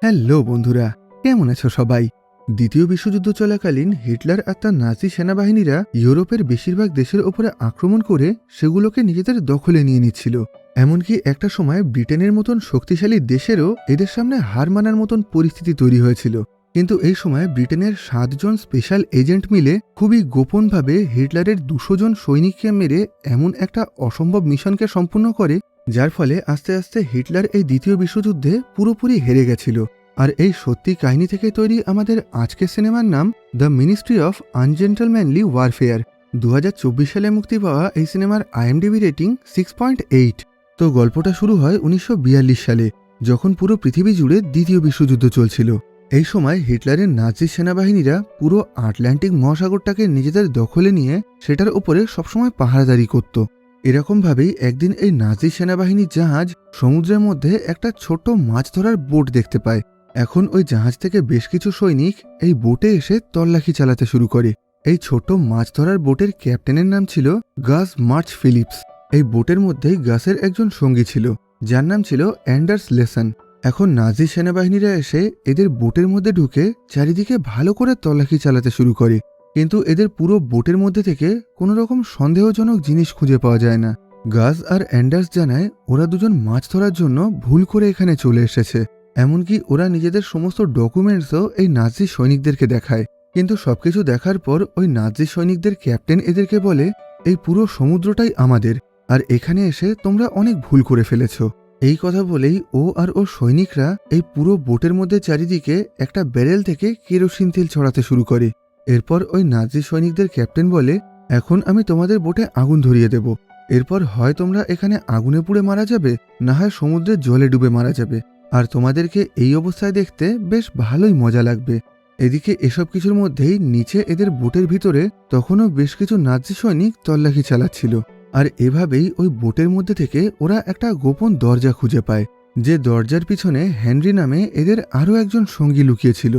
Hello বন্ধুরা, কেমন আছো সবাই? দ্বিতীয় বিশ্বযুদ্ধ চলাকালীন হিটলার আর তার নাজি সেনাবাহিনীরা ইউরোপের বেশিরভাগ দেশের ওপরে আক্রমণ করে সেগুলোকে নিজেদের দখলে নিয়ে নিচ্ছিল। এমনকি একটা সময় ব্রিটেনের মতন শক্তিশালী দেশেরও এদের সামনে হার মানার মতন পরিস্থিতি তৈরি হয়েছিল। কিন্তু এই সময় ব্রিটেনের 7 জন স্পেশাল এজেন্ট মিলে খুবই গোপনভাবে হিটলারের 200 জন সৈনিককে মেরে এমন একটা অসম্ভব মিশনকে সম্পূর্ণ করে, যার ফলে আস্তে আস্তে হিটলার এই দ্বিতীয় বিশ্বযুদ্ধে পুরোপুরি হেরে গেছিল। আর এই সত্যি কাহিনী থেকে তৈরি আমাদের আজকের সিনেমার নাম দ্য মিনিস্ট্রি অফ আনজেন্টলম্যানলি ওয়ারফেয়ার। 2024 সালে মুক্তি পাওয়া এই সিনেমার IMDb রেটিং 6.8। তো গল্পটা শুরু হয় 1942 সালে, যখন পুরো পৃথিবী জুড়ে দ্বিতীয় বিশ্বযুদ্ধ চলছিল। এই সময় হিটলারের নাজি সেনাবাহিনীরা পুরো আটলান্টিক মহাসাগরটাকে নিজেদের দখলে নিয়ে সেটার উপরে সবসময় পাহারাদারি করত। এরকমভাবেই একদিন এই নাজি সেনাবাহিনীর জাহাজ সমুদ্রের মধ্যে একটা ছোট মাছ ধরার বোট দেখতে পায়। এখন ওই জাহাজ থেকে বেশ কিছু সৈনিক এই বোটে এসে তল্লাশি চালাতে শুরু করে। এই ছোট মাছ ধরার বোটের ক্যাপ্টেনের নাম ছিল গাস মার্চ ফিলিপস। এই বোটের মধ্যেই গাসের একজন সঙ্গী ছিল, যার নাম ছিল অ্যান্ডার্স লেসন। এখন নাজি সেনাবাহিনীরা এসে এদের বোটের মধ্যে ঢুকে চারিদিকে ভালো করে তল্লাশি চালাতে শুরু করে, কিন্তু এদের পুরো বোটের মধ্যে থেকে কোনো রকম সন্দেহজনক জিনিস খুঁজে পাওয়া যায় না। গাস আর অ্যান্ডার্স জানায় ওরা দুজন মাছ ধরার জন্য ভুল করে এখানে চলে এসেছে। এমনকি ওরা নিজেদের সমস্ত ডকুমেন্টসও এই নাজি সৈনিকদেরকে দেখায়। কিন্তু সবকিছু দেখার পর ওই নাজি সৈনিকদের ক্যাপ্টেন এদেরকে বলে, এই পুরো সমুদ্রটাই আমাদের, আর এখানে এসে তোমরা অনেক ভুল করে ফেলেছ। এই কথা বলেই ও আর ওর সৈনিকরা এই পুরো বোটের মধ্যে চারিদিকে একটা ব্যারেল থেকে কেরোসিন তেল ছড়াতে শুরু করে। এরপর ওই নাজি সৈনিকদের ক্যাপ্টেন বলে, এখন আমি তোমাদের বোটে আগুন ধরিয়ে দেব। এরপর হয় তোমরা এখানে আগুনে পুড়ে মারা যাবে, না হয় সমুদ্রের জলে ডুবে মারা যাবে, আর তোমাদেরকে এই অবস্থায় দেখতে বেশ ভালোই মজা লাগবে। এদিকে এসব কিছুর মধ্যেই নিচে এদের বোটের ভিতরে তখনও বেশ কিছু নাজি সৈনিক তল্লাশি চালাচ্ছিল। আর এভাবেই ওই বোটের মধ্যে থেকে ওরা একটা গোপন দরজা খুঁজে পায়, যে দরজার পিছনে হেনরি নামে এদের আরও একজন সঙ্গী লুকিয়েছিল।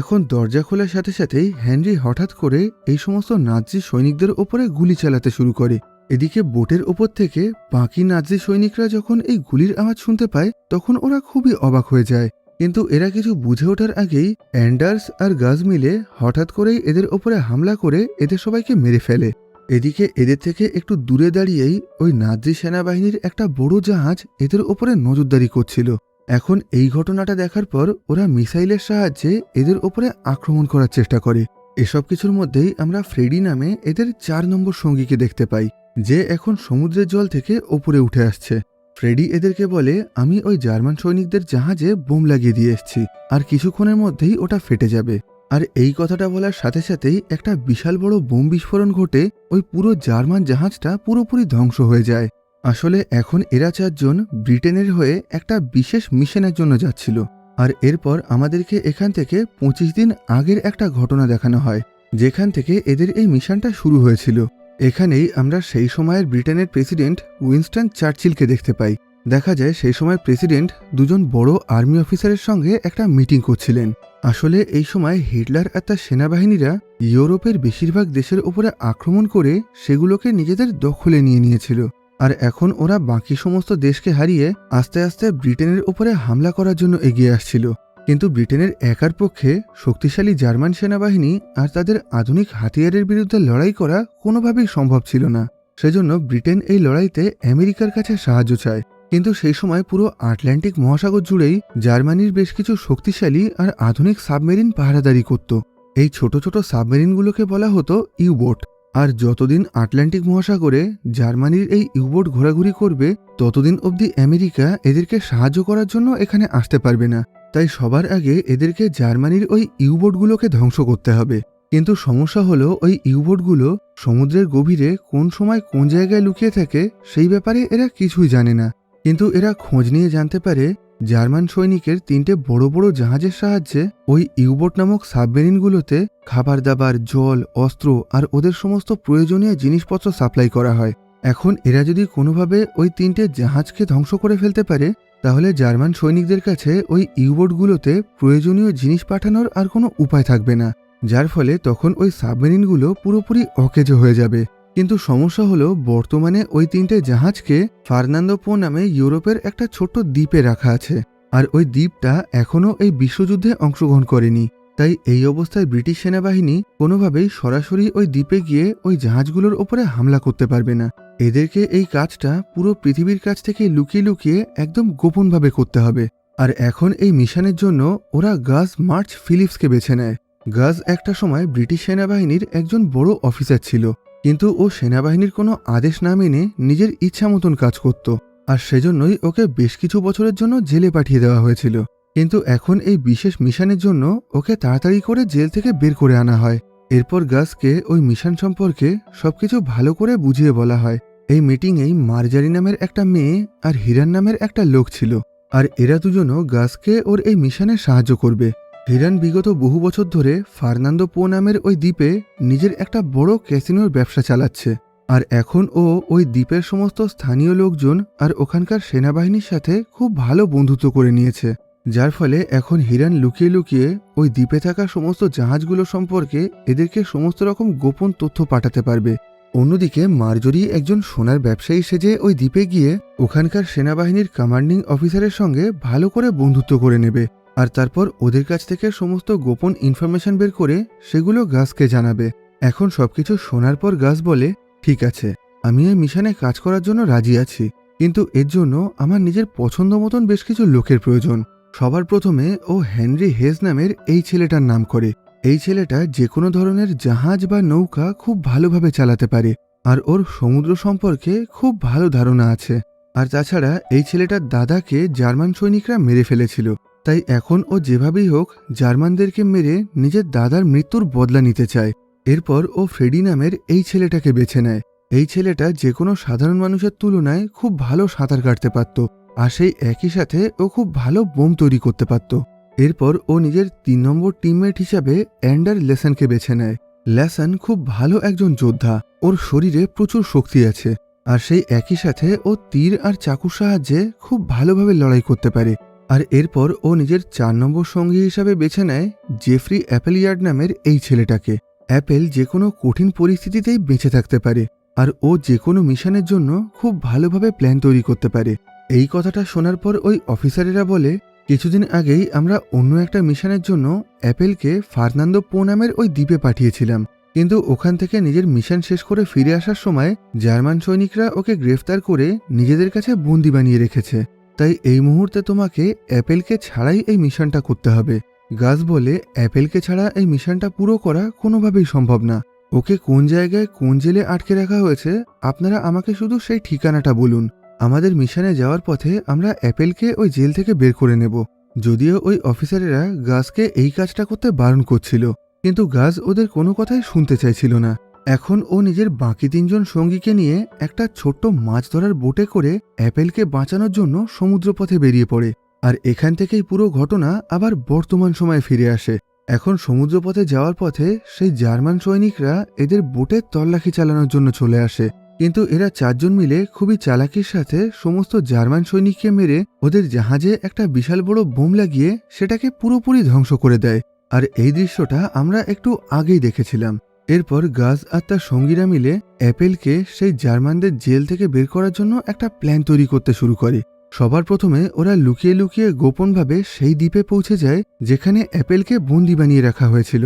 এখন দরজা খোলার সাথে সাথেই হেনরি হঠাৎ করে এই সমস্ত নাজি সৈনিকদের ওপরে গুলি চালাতে শুরু করে। এদিকে বোটের ওপর থেকে বাকি নাজি সৈনিকরা যখন এই গুলির আওয়াজ শুনতে পায়, তখন ওরা খুবই অবাক হয়ে যায়। কিন্তু এরা কিছু বুঝে ওঠার আগেই অ্যান্ডার্স আর গাজ মিলে হঠাৎ করেই এদের ওপরে হামলা করে এদের সবাইকে মেরে ফেলে। এদিকে এদের থেকে একটু দূরে দাঁড়িয়েই ওই নাজি সেনাবাহিনীর একটা বড় জাহাজ এদের ওপরে নজরদারি করছিল। এখন এই ঘটনাটা দেখার পর ওরা মিসাইলের সাহায্যে এদের ওপরে আক্রমণ করার চেষ্টা করে। এসব কিছুর মধ্যেই আমরা ফ্রেডি নামে এদের 4 নম্বর সঙ্গীকে দেখতে পাই, যে এখন সমুদ্রের জল থেকে ওপরে উঠে আসছে। ফ্রেডি এদেরকে বলে, আমি ওই জার্মান সৈনিকদের জাহাজে বোম লাগিয়ে দিয়ে এসেছি, আর কিছুক্ষণের মধ্যেই ওটা ফেটে যাবে। আর এই কথাটা বলার সাথে সাথেই একটা বিশাল বড় বোম বিস্ফোরণ ঘটে ওই পুরো জার্মান জাহাজটা পুরোপুরি ধ্বংস হয়ে যায়। আসলে এখন এরা 4 জন ব্রিটেনের হয়ে একটা বিশেষ মিশনের জন্য যাচ্ছিল। আর এরপর আমাদেরকে এখান থেকে 25 দিন আগের একটা ঘটনা দেখানো হয়, যেখান থেকে এদের এই মিশনটা শুরু হয়েছিল। এখানেই আমরা সেই সময়ের ব্রিটেনের প্রেসিডেন্ট উইনস্টন চার্চিলকে দেখতে পাই। দেখা যায় সেই সময় প্রেসিডেন্ট 2জন বড় আর্মি অফিসারের সঙ্গে একটা মিটিং করছিলেন। আসলে এই সময় হিটলার আর তার সেনাবাহিনীরা ইউরোপের বেশিরভাগ দেশের উপরে আক্রমণ করে সেগুলোকে নিজেদের দখলে নিয়ে নিয়েছিল। আর এখন ওরা বাকি সমস্ত দেশকে হারিয়ে আস্তে আস্তে ব্রিটেনের উপরে হামলা করার জন্য এগিয়ে আসছিল। কিন্তু ব্রিটেনের একার পক্ষে শক্তিশালী জার্মান সেনাবাহিনী আর তাদের আধুনিক হাতিয়ারের বিরুদ্ধে লড়াই করা কোনোভাবেই সম্ভব ছিল না। সেজন্য ব্রিটেন এই লড়াইতে আমেরিকার কাছে সাহায্য চায়। কিন্তু সেই সময় পুরো আটলান্টিক মহাসাগর জুড়েই জার্মানির বেশ কিছু শক্তিশালী আর আধুনিক সাবমেরিন পাহারাদারি করত। এই ছোট ছোট সাবমেরিনগুলোকে বলা হতো ইউবোট। আর যতদিন আটলান্টিক মহাসাগরে জার্মানির এই ইউবোট ঘোরাঘুরি করবে, ততদিন অবধি আমেরিকা এদেরকে সাহায্য করার জন্য এখানে আসতে পারবে না। তাই সবার আগে এদেরকে জার্মানির ওই ইউবোটগুলোকে ধ্বংস করতে হবে। কিন্তু সমস্যা হলো ওই ইউবোটগুলো সমুদ্রের গভীরে কোন সময় কোন জায়গায় লুকিয়ে থাকে সেই ব্যাপারে এরা কিছুই জানে না। কিন্তু এরা খোঁজ নিয়ে জানতে পারে জার্মান সৈনিকের 3টে বড় বড় জাহাজের সাহায্যে ওই ইউবোট নামক সাবমেরিনগুলোতে খাবার দাবার, জল, অস্ত্র আর ওদের সমস্ত প্রয়োজনীয় জিনিসপত্র সাপ্লাই করা হয়। এখন এরা যদি কোনোভাবে ওই 3টে জাহাজকে ধ্বংস করে ফেলতে পারে, তাহলে জার্মান সৈনিকদের কাছে ওই ইউবোটগুলোতে প্রয়োজনীয় জিনিস পাঠানোর আর কোনো উপায় থাকবে না, যার ফলে তখন ওই সাবমেরিনগুলো পুরোপুরি অকেজো হয়ে যাবে। কিন্তু সমস্যা হলো বর্তমানে ওই 3টে জাহাজকে ফার্নান্দো পো নামে ইউরোপের একটা ছোট্ট দ্বীপে রাখা আছে। আর ওই দ্বীপটা এখনও এই বিশ্বযুদ্ধে অংশগ্রহণ করেনি। তাই এই অবস্থায় ব্রিটিশ সেনাবাহিনী কোনোভাবেই সরাসরি ওই দ্বীপে গিয়ে ওই জাহাজগুলোর ওপরে হামলা করতে পারবে না। এদেরকে এই কাজটা পুরো পৃথিবীর কাছ থেকে লুকিয়ে লুকিয়ে একদম গোপনভাবে করতে হবে। আর এখন এই মিশনের জন্য ওরা গাজ মার্চ ফিলিপসকে বেছে নেয়। গাজ একটা সময় ব্রিটিশ সেনাবাহিনীর একজন বড় অফিসার ছিল, কিন্তু ও সেনাবাহিনীর কোনো আদেশ না মেনে নিজের ইচ্ছা মতন কাজ করত, আর সেজন্যই ওকে বেশ কিছু বছরের জন্য জেলে পাঠিয়ে দেওয়া হয়েছিল। কিন্তু এখন এই বিশেষ মিশনের জন্য ওকে তাড়াতাড়ি করে জেল থেকে বের করে আনা হয়। এরপর গাজকে ওই মিশন সম্পর্কে সবকিছু ভালো করে বুঝিয়ে বলা হয়। এই মিটিংয়েই মার্জারি নামের একটা মেয়ে আর হিরান নামের একটা লোক ছিল, আর এরা দুজনও গাজকে ওর এই মিশনে সাহায্য করবে। হিরান বিগত বহু বছর ধরে ফার্নান্দো পো নামের ওই দ্বীপে নিজের একটা বড় ক্যাসিনোর ব্যবসা চালাচ্ছে, আর এখন ও ওই দ্বীপের সমস্ত স্থানীয় লোকজন আর ওখানকার সেনাবাহিনীর সাথে খুব ভালো বন্ধুত্ব করে নিয়েছে, যার ফলে এখন হিরান লুকিয়ে লুকিয়ে ওই দ্বীপে থাকা সমস্ত জাহাজগুলো সম্পর্কে এদেরকে সমস্ত রকম গোপন তথ্য পাঠাতে পারবে। অন্যদিকে মার্জরি একজন সোনার ব্যবসায়ী সেজে ওই দ্বীপে গিয়ে ওখানকার সেনাবাহিনীর কমান্ডিং অফিসারের সঙ্গে ভালো করে বন্ধুত্ব করে নেবে, আর তারপর ওদের কাছ থেকে সমস্ত গোপন ইনফরমেশন বের করে সেগুলো গাজকে জানাবে। এখন সবকিছু শোনার পর গাজ বলে, ঠিক আছে, আমি এই মিশনে কাজ করার জন্য রাজি আছি, কিন্তু এর জন্য আমার নিজের পছন্দ মতন বেশ কিছু লোকের প্রয়োজন। সবার প্রথমে ও হেনরি হেজ নামের এই ছেলেটার নাম করে। এই ছেলেটা যে কোনো ধরনের জাহাজ বা নৌকা খুব ভালোভাবে চালাতে পারে, আর ওর সমুদ্র সম্পর্কে খুব ভালো ধারণা আছে। আর তাছাড়া এই ছেলেটার দাদাকে জার্মান সৈনিকরা মেরে ফেলেছিল, তাই এখন ও যেভাবেই হোক জার্মানদেরকে মেরে নিজের দাদার মৃত্যুর বদলা নিতে চায়। এরপর ও ফ্রেডি নামের এই ছেলেটাকে বেছে নেয়। এই ছেলেটা যে কোনো সাধারণ মানুষের তুলনায় খুব ভালো সাঁতার কাটতে পারত, আর সেই একই সাথে ও খুব ভালো বোম তৈরি করতে পারত। এরপর ও নিজের 3 নম্বর টিমমেট হিসাবে অ্যান্ডার লেসনকে বেছে নেয়। লেসন খুব ভালো একজন যোদ্ধা, ওর শরীরে প্রচুর শক্তি আছে, আর সেই একই সাথে ও তীর আর চাকুর সাহায্যে খুব ভালোভাবে লড়াই করতে পারে। আর এরপর ও নিজের 4 নম্বর সঙ্গী হিসাবে বেছে নেয় জেফ্রি অ্যাপেলিয়ার্ড নামের এই ছেলেটাকে। অ্যাপেল যে কোনো কঠিন পরিস্থিতিতেই বেঁচে থাকতে পারে, আর ও যে কোনো মিশনের জন্য খুব ভালোভাবে প্ল্যান তৈরি করতে পারে। এই কথাটা শোনার পর ওই অফিসারেরা বলে, কিছুদিন আগেই আমরা অন্য একটা মিশনের জন্য অ্যাপেলকে ফার্নান্দো পো নামের ওই দ্বীপে পাঠিয়েছিলাম, কিন্তু ওখান থেকে নিজের মিশন শেষ করে ফিরে আসার সময় জার্মান সৈনিকরা ওকে গ্রেফতার করে নিজেদের কাছে বন্দি বানিয়ে রেখেছে। তাই এই মুহূর্তে তোমাকে অ্যাপেলকে ছাড়াই এই মিশনটা করতে হবে। গাজ বলে, অ্যাপেলকে ছাড়া এই মিশনটা পুরো করা কোনোভাবেই সম্ভব না। ওকে কোন জায়গায় কোন জেলে আটকে রাখা হয়েছে আপনারা আমাকে শুধু সেই ঠিকানাটা বলুন। আমাদের মিশনে যাওয়ার পথে আমরা অ্যাপেলকে ওই জেল থেকে বের করে নেব। যদিও ওই অফিসারেরা গাজকে এই কাজটা করতে বারণ করছিল, কিন্তু গাজ ওদের কোনো কথাই শুনতে চাইছিল না। এখন ও নিজের বাকি 3 জন সঙ্গীকে নিয়ে একটা ছোট্ট মাছ ধরার বোটে করে অ্যাপেলকে বাঁচানোর জন্য সমুদ্রপথে বেরিয়ে পড়ে। আর এখান থেকেই পুরো ঘটনা আবার বর্তমান সময়ে ফিরে আসে। এখন সমুদ্রপথে যাওয়ার পথে সেই জার্মান সৈনিকরা এদের বোটে তল্লাশি চালানোর জন্য চলে আসে, কিন্তু এরা 4 জন মিলে খুবই চালাকির সাথে সমস্ত জার্মান সৈনিককে মেরে ওদের জাহাজে একটা বিশাল বড় বোম লাগিয়ে সেটাকে পুরোপুরি ধ্বংস করে দেয়। আর এই দৃশ্যটা আমরা একটু আগেই দেখেছিলাম। এরপর গাজ আর তার সঙ্গীরা মিলে অ্যাপেলকে সেই জার্মানদের জেল থেকে বের করার জন্য একটা প্ল্যান তৈরি করতে শুরু করে। সবার প্রথমে ওরা লুকিয়ে লুকিয়ে গোপনভাবে সেই দ্বীপে পৌঁছে যায় যেখানে অ্যাপেলকে বন্দি বানিয়ে রাখা হয়েছিল।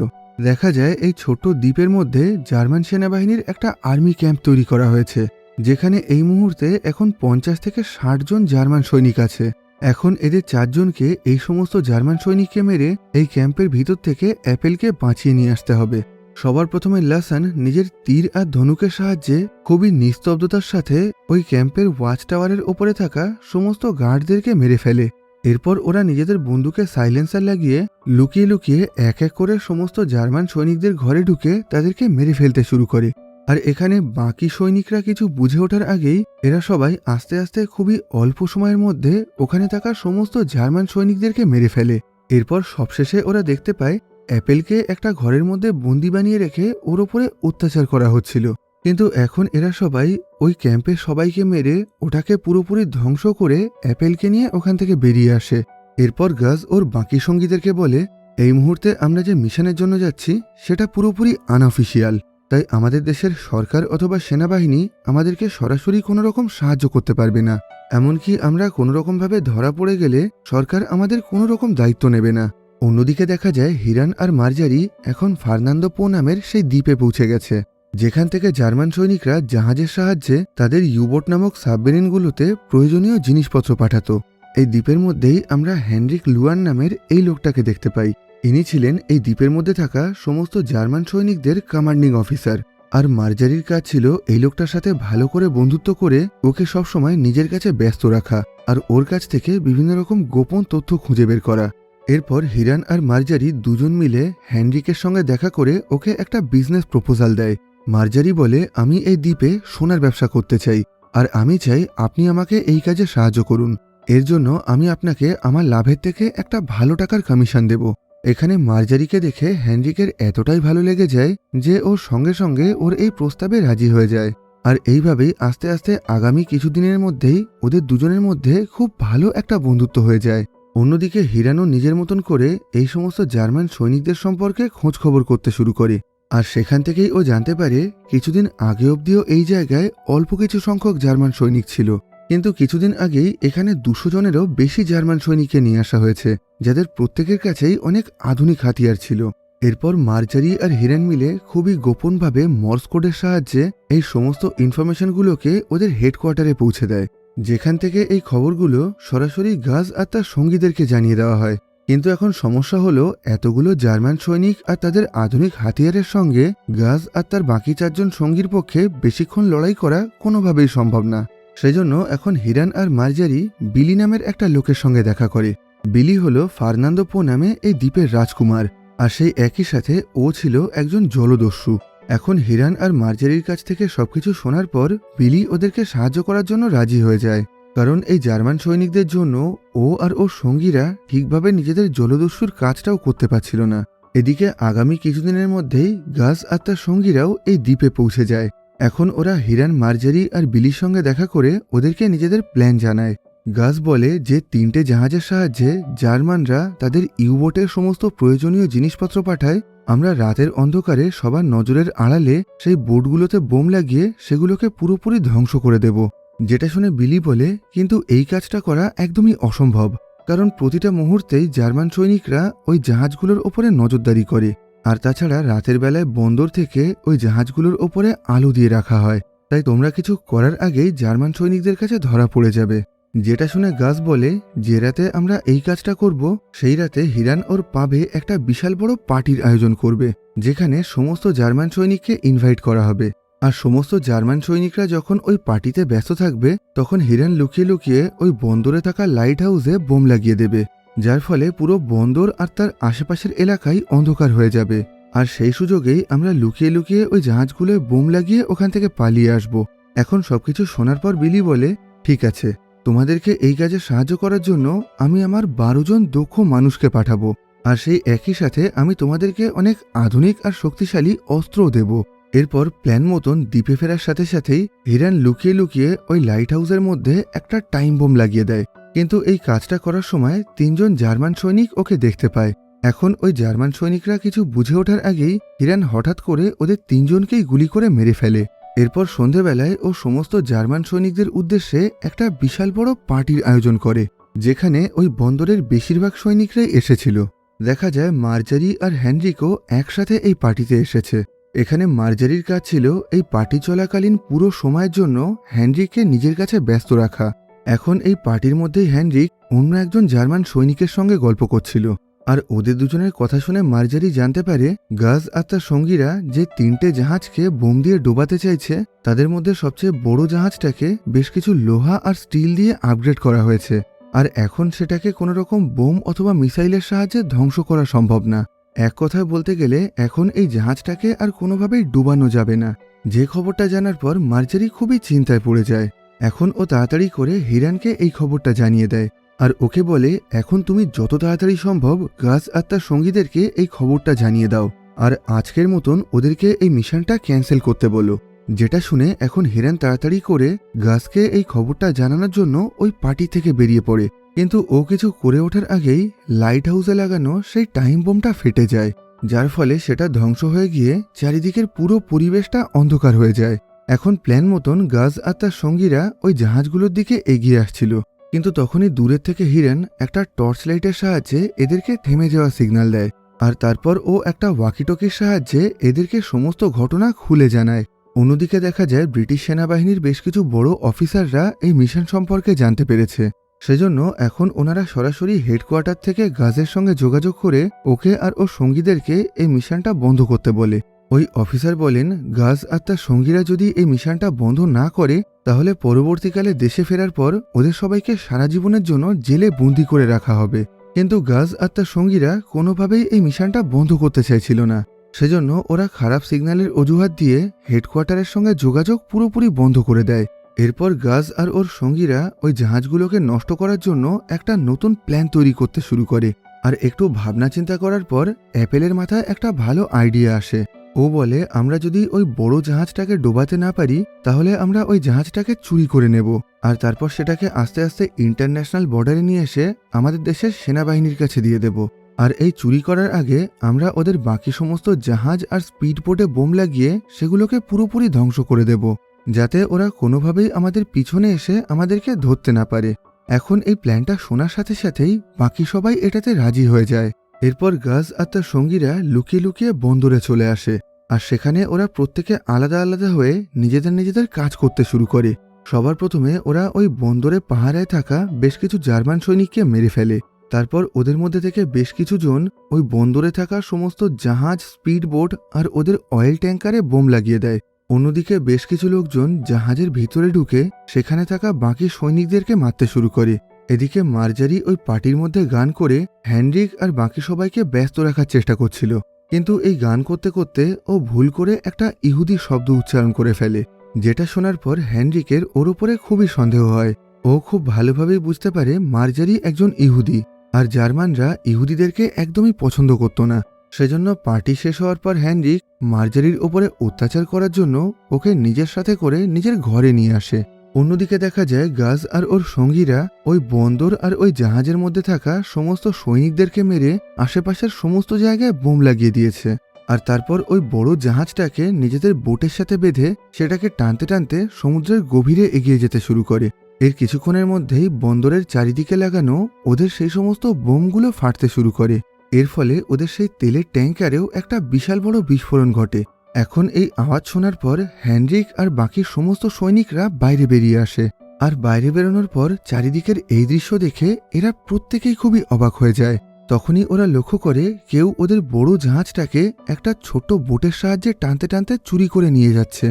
দেখা যায় এই ছোট্ট দ্বীপের মধ্যে জার্মান সেনাবাহিনীর একটা আর্মি ক্যাম্প তৈরি করা হয়েছে, যেখানে এই মুহূর্তে এখন 50 থেকে 60 জন জার্মান সৈনিক আছে। এখন এদের 4 জনকে এই সমস্ত জার্মান সৈনিককে মেরে এই ক্যাম্পের ভিতর থেকে অ্যাপেলকে বাঁচিয়ে নিয়ে আসতে হবে। সবার প্রথমে লেসন নিজের তীর আর ধনুকের সাহায্যে খুবই নিস্তব্ধতার সাথে ওই ক্যাম্পের ওয়াচ টাওয়ারের ওপরে থাকা সমস্ত গার্ডদেরকে মেরে ফেলে। এরপর ওরা নিজেদের বন্দুকে সাইলেন্সার লাগিয়ে লুকিয়ে লুকিয়ে এক এক করে সমস্ত জার্মান সৈনিকদের ঘরে ঢুকে তাদেরকে মেরে ফেলতে শুরু করে। আর এখানে বাকি সৈনিকরা কিছু বুঝে ওঠার আগেই এরা সবাই আস্তে আস্তে খুবই অল্প সময়ের মধ্যে ওখানে থাকা সমস্ত জার্মান সৈনিকদেরকে মেরে ফেলে। এরপর সবশেষে ওরা দেখতে পায় অ্যাপেলকে একটা ঘরের মধ্যে বন্দি বানিয়ে রেখে ওর ওপরে অত্যাচার করা হচ্ছিল। কিন্তু এখন এরা সবাই ওই ক্যাম্পে সবাইকে মেরে ওটাকে পুরোপুরি ধ্বংস করে অ্যাপেলকে নিয়ে ওখান থেকে বেরিয়ে আসে। এরপর গাজ ওর বাকি সঙ্গীদেরকে বলে, এই মুহূর্তে আমরা যে মিশনের জন্য যাচ্ছি সেটা পুরোপুরি আনঅফিসিয়াল। তাই আমাদের দেশের সরকার অথবা সেনাবাহিনী আমাদেরকে সরাসরি কোনো রকম সাহায্য করতে পারবে না। এমনকি আমরা কোনো রকমভাবে ধরা পড়ে গেলে সরকার আমাদের কোনো রকম দায়িত্ব নেবে না। অন্যদিকে দেখা যায় হিরান আর মার্জারি এখন ফার্নান্দো পো নামের সেই দ্বীপে পৌঁছে গেছে, যেখান থেকে জার্মান সৈনিকরা জাহাজের সাহায্যে তাদের ইউবোট নামক সাবমেরিনগুলোতে প্রয়োজনীয় জিনিসপত্র পাঠাতো। এই দ্বীপের মধ্যেই আমরা হেনরিক লুয়ান নামের এই লোকটাকে দেখতে পাই। ইনি ছিলেন এই দ্বীপের মধ্যে থাকা সমস্ত জার্মান সৈনিকদের কমান্ডিং অফিসার। আর মার্জারির কাজ ছিল এই লোকটার সাথে ভালো করে বন্ধুত্ব করে ওকে সবসময় নিজের কাছে ব্যস্ত রাখা আর ওর কাছ থেকে বিভিন্ন রকম গোপন তথ্য খুঁজে বের করা। এরপর হিরান আর মার্জারি দুজন মিলে হেনরিকের সঙ্গে দেখা করে ওকে একটা বিজনেস প্রপোজাল দেয়। মার্জারি বলে, আমি এই দ্বীপে সোনার ব্যবসা করতে চাই আর আমি চাই আপনি আমাকে এই কাজে সাহায্য করুন। এর জন্য আমি আপনাকে আমার লাভের থেকে একটা ভালো টাকার কমিশন দেব। এখানে মার্জারিকে দেখে হেনরিকের এতটাই ভালো লেগে যায় যে ও সঙ্গে সঙ্গে ওর এই প্রস্তাবে রাজি হয়ে যায়। আর এইভাবেই আস্তে আস্তে আগামী কিছুদিনের মধ্যেই ওদের দুজনের মধ্যে খুব ভালো একটা বন্ধুত্ব হয়ে যায়। অন্যদিকে হিরানও নিজের মতন করে এই সমস্ত জার্মান সৈনিকদের সম্পর্কে খোঁজ খবর করতে শুরু করে। আর সেখান থেকেই ও জানতে পারে কিছুদিন আগে অবধিও এই জায়গায় অল্প কিছু সংখ্যক জার্মান সৈনিক ছিল, কিন্তু কিছুদিন আগেই এখানে 200 জনেরও বেশি জার্মান সৈনিককে নিয়ে আসা হয়েছে, যাদের প্রত্যেকের কাছেই অনেক আধুনিক হাতিয়ার ছিল। এরপর মার্জারি আর হিরান মিলে খুবই গোপনভাবে মর্স কোডের সাহায্যে এই সমস্ত ইনফরমেশনগুলোকে ওদের হেডকোয়ার্টারে পৌঁছে দেয়, যেখান থেকে এই খবরগুলো সরাসরি গাজ আর তার সঙ্গীদেরকে জানিয়ে দেওয়া হয়। কিন্তু এখন সমস্যা হলো এতগুলো জার্মান সৈনিক আর তাদের আধুনিক হাতিয়ারের সঙ্গে গাজ আর তার বাকি 4 জন সঙ্গীর পক্ষে বেশিক্ষণ লড়াই করা কোনোভাবেই সম্ভব না। সেজন্য এখন হিরান আর মার্জারি বিলি নামের একটা লোকের সঙ্গে দেখা করে। বিলি হলো ফার্নান্দো পো নামে এই দ্বীপের রাজকুমার, আর সেই একই সাথে ও ছিল একজন জলদস্যু। এখন হিরান আর মার্জারির কাছ থেকে সবকিছু শোনার পর বিলি ওদেরকে সাহায্য করার জন্য রাজি হয়ে যায়, কারণ এই জার্মান সৈনিকদের জন্য ও আর ওর সঙ্গীরা ঠিকভাবে নিজেদের জলদস্যুর কাজটাও করতে পারছিল না। এদিকে আগামী কিছুদিনের মধ্যেই গাজ আর তার সঙ্গীরাও এই দ্বীপে পৌঁছে যায়। এখন ওরা হিরান, মার্জারি আর বিলির সঙ্গে দেখা করে ওদেরকে নিজেদের প্ল্যান জানায়। গাজ বলে যে 3টে জাহাজের সাহায্যে জার্মানরা তাদের ইউবোটের সমস্ত প্রয়োজনীয় জিনিসপত্র পাঠায়, আমরা রাতের অন্ধকারে সবার নজরের আড়ালে সেই বোটগুলোতে বোম লাগিয়ে সেগুলোকে পুরোপুরি ধ্বংস করে দেব। যেটা শুনে বিলি বলে, কিন্তু এই কাজটা করা একদমই অসম্ভব, কারণ প্রতিটা মুহূর্তেই জার্মান সৈনিকরা ওই জাহাজগুলোর ওপরে নজরদারি করে, আর তাছাড়া রাতের বেলায় বন্দর থেকে ওই জাহাজগুলোর ওপরে আলো দিয়ে রাখা হয়, তাই তোমরা কিছু করার আগেই জার্মান সৈনিকদের কাছে ধরা পড়ে যাবে। যেটা শুনে গাজ বলে, যে রাতে আমরা এই কাজটা করব সেই রাতে হিরান ওর পাবে একটা বিশাল বড় পার্টির আয়োজন করবে, যেখানে সমস্ত জার্মান সৈনিককে ইনভাইট করা হবে। আর সমস্ত জার্মান সৈনিকরা যখন ওই পার্টিতে ব্যস্ত থাকবে তখন হিরান লুকিয়ে লুকিয়ে ওই বন্দরে থাকা লাইট হাউসে বোম লাগিয়ে দেবে, যার ফলে পুরো বন্দর আর তার আশেপাশের এলাকায় অন্ধকার হয়ে যাবে। আর সেই সুযোগেই আমরা লুকিয়ে লুকিয়ে ওই জাহাজগুলোয় বোম লাগিয়ে ওখান থেকে পালিয়ে আসব। এখন সবকিছু শোনার পর বিলি বলে, ঠিক আছে, তোমাদেরকে এই কাজে সাহায্য করার জন্য আমি আমার 12 জন দক্ষ মানুষকে পাঠাবো, আর সেই একই সাথে আমি তোমাদেরকে অনেক আধুনিক আর শক্তিশালী অস্ত্রও দেব। এরপর প্ল্যান মতন দ্বীপে ফেরার সাথে সাথেই হিরান লুকিয়ে লুকিয়ে ওই লাইট হাউসের মধ্যে একটা টাইম বোম লাগিয়ে দেয়, কিন্তু এই কাজটা করার সময় 3 জন জার্মান সৈনিক ওকে দেখতে পায়। এখন ওই জার্মান সৈনিকরা কিছু বুঝে ওঠার আগেই হিরান হঠাৎ করে ওদের 3 জনকেই গুলি করে মেরে ফেলে। এরপর সন্ধেবেলায় ও সমস্ত জার্মান সৈনিকদের উদ্দেশ্যে একটা বিশাল বড় পার্টির আয়োজন করে, যেখানে ওই বন্দরের বেশিরভাগ সৈনিকরাই এসেছিল। দেখা যায় মার্জারি আর হেনরিকও একসাথে এই পার্টিতে এসেছে। এখানে মার্জারির কাজ ছিল এই পার্টি চলাকালীন পুরো সময়ের জন্য হেনরিককে নিজের কাছে ব্যস্ত রাখা। এখন এই পার্টির মধ্যেই হেনরিক অন্য একজন জার্মান সৈনিকের সঙ্গে গল্প করছিল, আর ওদের দুজনের কথা শুনে মার্জারি জানতে পারে গাজ আর তার সঙ্গীরা যে 3টে জাহাজকে বোম দিয়ে ডোবাতে চাইছে তাদের মধ্যে সবচেয়ে বড় জাহাজটাকে বেশ কিছু লোহা আর স্টিল দিয়ে আপগ্রেড করা হয়েছে, আর এখন সেটাকে কোনো রকম বোম অথবা মিসাইলের সাহায্যে ধ্বংস করা সম্ভব না। এক কথায় বলতে গেলে এখন এই জাহাজটাকে আর কোনোভাবেই ডুবানো যাবে না। যে খবরটা জানার পর মার্জারি খুবই চিন্তায় পড়ে যায়। এখন ও তাড়াতাড়ি করে হিরানকে এই খবরটা জানিয়ে দেয়, আর ওকে বলে, এখন তুমি যত তাড়াতাড়ি সম্ভব গাজ আর তার সঙ্গীদেরকে এই খবরটা জানিয়ে দাও, আর আজকের মতন ওদেরকে এই মিশনটা ক্যান্সেল করতে বলো। যেটা শুনে এখন হিরান তাড়াতাড়ি করে গাজকে এই খবরটা জানানোর জন্য ওই পার্টি থেকে বেরিয়ে পড়ে, কিন্তু ও কিছু করে ওঠার আগেই লাইট হাউসে লাগানো সেই টাইম বোমটা ফেটে যায়। যার ফলে সেটা ধ্বংস হয়ে গিয়ে চারিদিকের পুরো পরিবেশটা অন্ধকার হয়ে যায়। এখন প্ল্যান মতন গাজ আর তার সঙ্গীরা ওই জাহাজগুলোর দিকে এগিয়ে আসছিল, কিন্তু তখনই দূরের থেকে হিরেন একটা টর্চ লাইটের সাহায্যে এদেরকে থেমে যাওয়া সিগন্যাল দেয়, আর তারপর ও একটা ওয়াকিটকির সাহায্যে এদেরকে সমস্ত ঘটনা খুলে জানায়। অন্যদিকে দেখা যায় ব্রিটিশ সেনাবাহিনীর বেশ কিছু বড় অফিসাররা এই মিশন সম্পর্কে জানতে পেরেছে। সেজন্য এখন ওনারা সরাসরি হেডকোয়ার্টার থেকে গাজের সঙ্গে যোগাযোগ করে ওকে আর ওর সঙ্গীদেরকে এই মিশনটা বন্ধ করতে বলে। ওই অফিসার বলেন, গাজ আর তার সঙ্গীরা যদি এই মিশনটা বন্ধ না করে তাহলে পরবর্তীকালে দেশে ফেরার পর ওদের সবাইকে সারা জীবনের জন্য জেলে বন্দি করে রাখা হবে। কিন্তু গাজ আর তার সঙ্গীরা কোনোভাবেই এই মিশনটা বন্ধ করতে চাইছিল না। সেজন্য ওরা খারাপ সিগন্যালের অজুহাত দিয়ে হেডকোয়ার্টারের সঙ্গে যোগাযোগ পুরোপুরি বন্ধ করে দেয়। এরপর গাজ আর ওর সঙ্গীরা ওই জাহাজগুলোকে নষ্ট করার জন্য একটা নতুন প্ল্যান তৈরি করতে শুরু করে। আর একটু ভাবনা চিন্তা করার পর অ্যাপেলের মাথায় একটা ভালো আইডিয়া আসে। ও বলে, আমরা যদি ওই বড় জাহাজটাকে ডোবাতে না পারি তাহলে আমরা ওই জাহাজটাকে চুরি করে নেব, আর তারপর সেটাকে আস্তে আস্তে ইন্টারন্যাশনাল বর্ডারে নিয়ে এসে আমাদের দেশের সেনাবাহিনীর কাছে দিয়ে দেব। আর এই চুরি করার আগে আমরা ওদের বাকি সমস্ত জাহাজ আর স্পিড বোটে বোম লাগিয়ে সেগুলোকে পুরোপুরি ধ্বংস করে দেব, যাতে ওরা কোনোভাবেই আমাদের পিছনে এসে আমাদেরকে ধরতে না পারে। এখন এই প্ল্যানটা শোনার সাথে সাথেই বাকি সবাই এটাতে রাজি হয়ে যায়। এরপর গাজ আর তার সঙ্গীরা লুকিয়ে লুকিয়ে বন্দরে চলে আসে, আর সেখানে ওরা প্রত্যেকে আলাদা আলাদা হয়ে নিজেদের কাজ করতে শুরু করে। সবার প্রথমে ওরা ওই বন্দরে পাহারায় থাকা বেশ কিছু জার্মান সৈনিককে মেরে ফেলে। তারপর ওদের মধ্যে থেকে বেশ কিছু জন ওই বন্দরে থাকা সমস্ত জাহাজ, স্পিড বোট আর ওদের অয়েল ট্যাঙ্কারে বোম লাগিয়ে দেয়। অন্যদিকে বেশ কিছু লোকজন জাহাজের ভিতরে ঢুকে সেখানে থাকা বাকি সৈনিকদেরকে মারতে শুরু করে। এদিকে মার্জারি ওই পার্টির মধ্যে গান করে হেনরিক আর বাকি সবাইকে ব্যস্ত রাখার চেষ্টা করছিল, কিন্তু এই গান করতে করতে ও ভুল করে একটা ইহুদি শব্দ উচ্চারণ করে ফেলে, যেটা শোনার পর হেনরিকের ওর উপরে খুবই সন্দেহ হয়। ও খুব ভালোভাবেই বুঝতে পারে মার্জারি একজন ইহুদি, আর জার্মানরা ইহুদিদেরকে একদমই পছন্দ করত না। সেজন্য পার্টি শেষ হওয়ার পর হেনরিক মার্জারির ওপরে অত্যাচার করার জন্য ওকে নিজের সাথে করে নিজের ঘরে নিয়ে আসে। অন্যদিকে দেখা যায় গাজ আর ওর সঙ্গীরা ওই বন্দর আর ওই জাহাজের মধ্যে থাকা সমস্ত সৈনিকদেরকে মেরে আশেপাশের সমস্ত জায়গায় বোম লাগিয়ে দিয়েছে। আর তারপর ওই বড় জাহাজটাকে নিজেদের বোটের সাথে বেঁধে সেটাকে টানতে টানতে সমুদ্রের গভীরে এগিয়ে যেতে শুরু করে। এর কিছুক্ষণের মধ্যেই বন্দরের চারিদিকে লাগানো ওদের সেই সমস্ত বোমগুলো ফাটতে শুরু করে। এর ফলে ওদের সেই তেলের ট্যাঙ্কারেও একটা বিশাল বড় বিস্ফোরণ ঘটে। এখন এই আওয়াজ শোনার পর হেনরিক আর বাকি সমস্ত সৈনিকরা বাইরে বেরিয়ে আসে, আর বাইরে বেরোনোর পর চারিদিকের এই দৃশ্য দেখে এরা প্রত্যেকেই খুবই অবাক হয়ে যায়। তখনই ওরা লক্ষ্য করে কেউ ওদের বড় জাহাজটাকে একটা ছোট্ট বোটের সাহায্যে টানতে টানতে চুরি করে নিয়ে যাচ্ছে,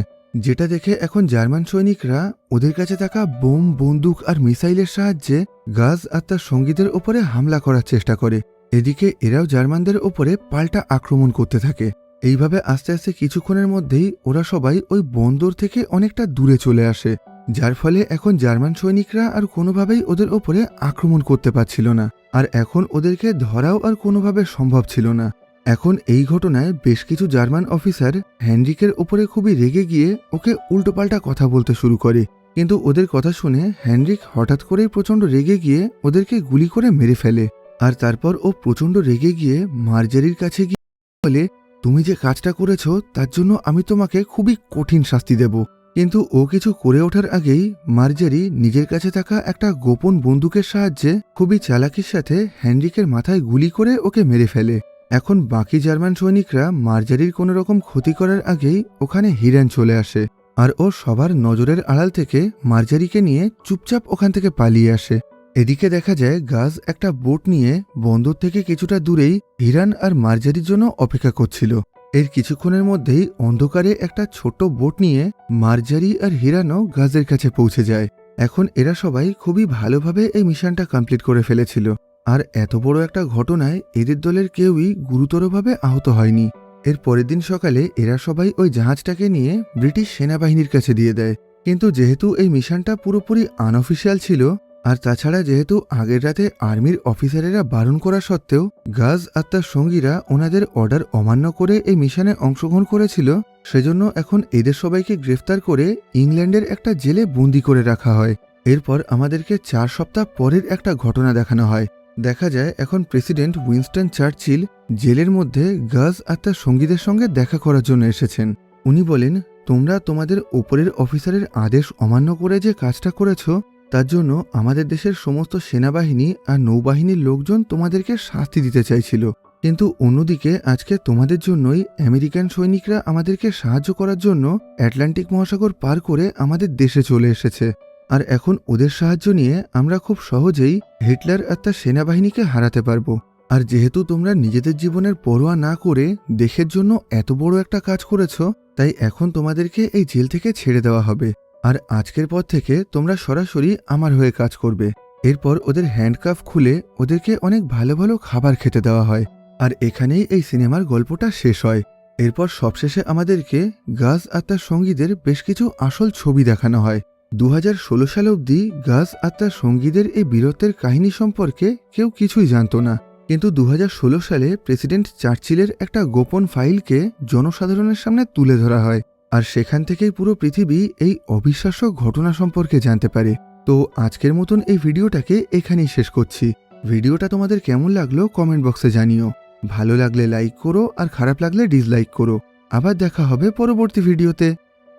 যেটা দেখে এখন জার্মান সৈনিকরা ওদের কাছে থাকা বোম, বন্দুক আর মিসাইলের সাহায্যে গাজ আর তার সঙ্গীদের ওপরে হামলা করার চেষ্টা করে। এদিকে এরাও জার্মানদের ওপরে পাল্টা আক্রমণ করতে থাকে। এইভাবে আস্তে আস্তে কিছুক্ষণের মধ্যেই ওরা সবাই ওই বন্দর থেকে অনেকটা দূরে চলে আসে, যার ফলে এখন জার্মান সৈনিকরা আর কোনোভাবেই ওদের ওপরে আক্রমণ করতে পারছিল না, আর এখন ওদেরকে ধরাও আর কোনোভাবে সম্ভব ছিল না। এখন এই ঘটনায় বেশ কিছু জার্মান অফিসার হেনরিকের ওপরে খুবই রেগে গিয়ে ওকে উল্টোপাল্টা কথা বলতে শুরু করে, কিন্তু ওদের কথা শুনে হেনরিক হঠাৎ করেই প্রচণ্ড রেগে গিয়ে ওদেরকে গুলি করে মেরে ফেলে। আর তারপর ও প্রচণ্ড রেগে গিয়ে মার্জারির কাছে গিয়ে বলে, তুমি যে কাজটা করেছো তার জন্য আমি তোমাকে খুবই কঠিন শাস্তি দেব। কিন্তু ও কিছু করে ওঠার আগেই মার্জারি নিজের কাছে থাকা একটা গোপন বন্দুকের সাহায্যে খুবই চালাকির সাথে হেনরিকের মাথায় গুলি করে ওকে মেরে ফেলে। এখন বাকি জার্মান সৈনিকরা মার্জারির কোনো রকম ক্ষতি করার আগেই ওখানে হিরেন চলে আসে, আর ও সবার নজরের আড়াল থেকে মার্জারিকে নিয়ে চুপচাপ ওখান থেকে পালিয়ে আসে। এদিকে দেখা যায় গাজ একটা বোট নিয়ে বন্দর থেকে কিছুটা দূরেই হিরান আর মার্জারির জন্য অপেক্ষা করছিল। এর কিছুক্ষণের মধ্যেই অন্ধকারে একটা ছোট্ট বোট নিয়ে মার্জারি আর হিরানও গাজের কাছে পৌঁছে যায়। এখন এরা সবাই খুবই ভালোভাবে এই মিশনটা কমপ্লিট করে ফেলেছিল, আর এত বড় একটা ঘটনায় এদের দলের কেউই গুরুতরভাবে আহত হয়নি। এর পরের দিন সকালে এরা সবাই ওই জাহাজটাকে নিয়ে ব্রিটিশ সেনাবাহিনীর কাছে দিয়ে দেয়, কিন্তু যেহেতু এই মিশনটা পুরোপুরি আনঅফিসিয়াল ছিল, আর তাছাড়া যেহেতু আগের রাতে আর্মির অফিসারেরা বারণ করা সত্ত্বেও গাজ আর তার সঙ্গীরা ওনাদের অর্ডার অমান্য করে এই মিশনে অংশগ্রহণ করেছিল, সেজন্য এখন এদের সবাইকে গ্রেফতার করে ইংল্যান্ডের একটা জেলে বন্দি করে রাখা হয়। এরপর আমাদেরকে 4 সপ্তাহ পরের একটা ঘটনা দেখানো হয়। দেখা যায় এখন প্রেসিডেন্ট উইনস্টন চার্চিল জেলের মধ্যে গাজ আর তার সঙ্গীদের সঙ্গে দেখা করার জন্য এসেছেন। উনি বলেন, তোমরা তোমাদের ওপরের অফিসারের আদেশ অমান্য করে যে কাজটা করেছো তার জন্য আমাদের দেশের সমস্ত সেনাবাহিনী আর নৌবাহিনীর লোকজন তোমাদেরকে শাস্তি দিতে চাইছিল, কিন্তু অন্যদিকে আজকে তোমাদের জন্যই আমেরিকান সৈনিকরা আমাদেরকে সাহায্য করার জন্য আটলান্টিক মহাসাগর পার করে আমাদের দেশে চলে এসেছে। আর এখন ওদের সাহায্য নিয়ে আমরা খুব সহজেই হিটলার আর তার সেনাবাহিনীকে হারাতে পারবো। আর যেহেতু তোমরা নিজেদের জীবনের পরোয়া না করে দেশের জন্য এত বড় একটা কাজ করেছো, তাই এখন তোমাদেরকে এই জেল থেকে ছেড়ে দেওয়া হবে। আর আজকের পর থেকে তোমরা সরাসরি আমার হয়ে কাজ করবে। এরপর ওদের হ্যান্ডকাফ খুলে ওদেরকে অনেক ভালো ভালো খাবার খেতে দেওয়া হয়। আর এখানেই এই সিনেমার গল্পটা শেষ হয়। এরপর সবশেষে আমাদেরকে গাজ আর তার সঙ্গীদের বেশ কিছু আসল ছবি দেখানো হয়। 2016 সাল অবধি গাজ আর তার সঙ্গীদের এই বীরত্বের কাহিনী সম্পর্কে কেউ কিছুই জানত না, কিন্তু 2016 সালে প্রেসিডেন্ট চার্চিলের একটা গোপন ফাইলকে জনসাধারণের সামনে তুলে ধরা হয়। আর সেখান থেকেই পুরো পৃথিবী এই অবিশ্বাস্য ঘটনা সম্পর্কে জানতে পারে। তো আজকের মতন এই ভিডিওটাকে এখানেই শেষ করছি। ভিডিওটা তোমাদের কেমন লাগলো কমেন্ট বক্সে জানিও। ভালো লাগলে লাইক করো আর খারাপ লাগলে ডিসলাইক করো। আবার দেখা হবে পরবর্তী ভিডিওতে।